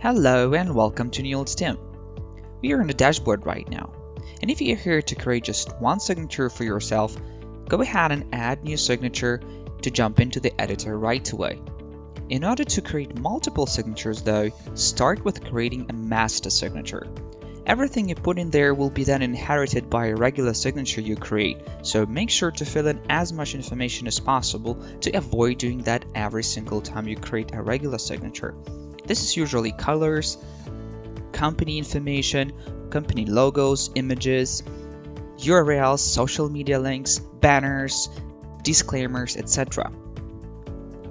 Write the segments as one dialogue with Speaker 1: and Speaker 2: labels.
Speaker 1: Hello and welcome to Newoldstamp. We are on the dashboard right now, and if you're here to create just one signature for yourself, go ahead and add new signature to jump into the editor right away. In order to create multiple signatures though, start with creating a master signature. Everything you put in there will be then inherited by a regular signature you create, so make sure to fill in as much information as possible to avoid doing that every single time you create a regular signature. This is usually colors, company information, company logos, images, URLs, social media links, banners, disclaimers, etc.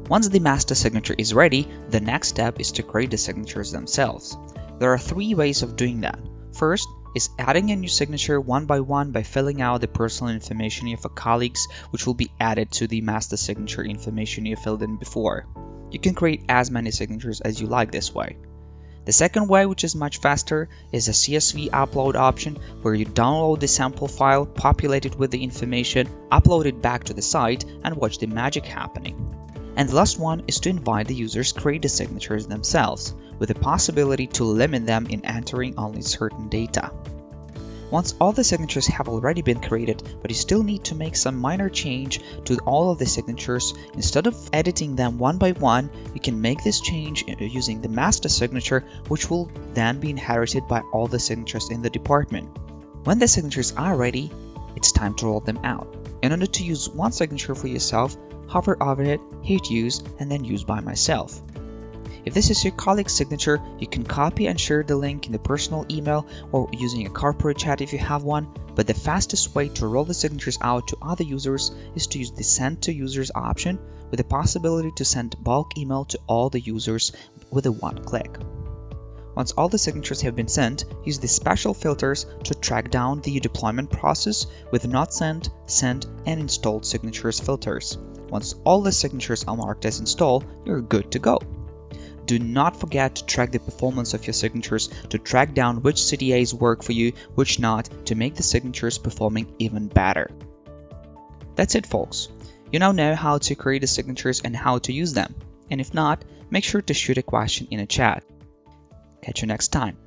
Speaker 1: Once the master signature is ready, the next step is to create the signatures themselves. There are three ways of doing that. First is adding a new signature one by one by filling out the personal information of your colleagues, which will be added to the master signature information you filled in before. You can create as many signatures as you like this way. The second way, which is much faster, is a CSV upload option where you download the sample file, populate it with the information, upload it back to the site, and watch the magic happening. And the last one is to invite the users create the signatures themselves, with the possibility to limit them in entering only certain data. Once all the signatures have already been created, but you still need to make some minor change to all of the signatures, instead of editing them one by one, you can make this change using the master signature, which will then be inherited by all the signatures in the department. When the signatures are ready, it's time to roll them out. In order to use one signature for yourself, hover over it, hit use, and then use by myself. If this is your colleague's signature, you can copy and share the link in the personal email or using a corporate chat if you have one, but the fastest way to roll the signatures out to other users is to use the Send to Users option, with the possibility to send bulk email to all the users with a one click. Once all the signatures have been sent, use the special filters to track down the deployment process with Not Sent, Sent, and Installed Signatures filters. Once all the signatures are marked as installed, you're good to go. Do not forget to track the performance of your signatures to track down which CTAs work for you, which not, to make the signatures performing even better. That's it, folks. You now know how to create the signatures and how to use them. And if not, make sure to shoot a question in a chat. Catch you next time.